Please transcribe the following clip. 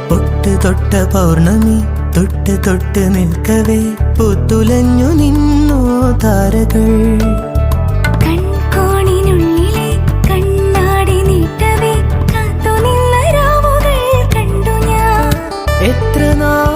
പൊട്ട് തൊട്ട പൗർണമി തൊട്ട് തൊട്ട് നിൽക്കവേ പൂത്തുലഞ്ഞു നിന്നു താരകൾ. കൺകോണിനുള്ളിലെ കണ്ണാടി നീട്ടവേ കാത്തു നിന്ന രാവുകൾ കണ്ടു ഞാൻ. എത്ര നാൾ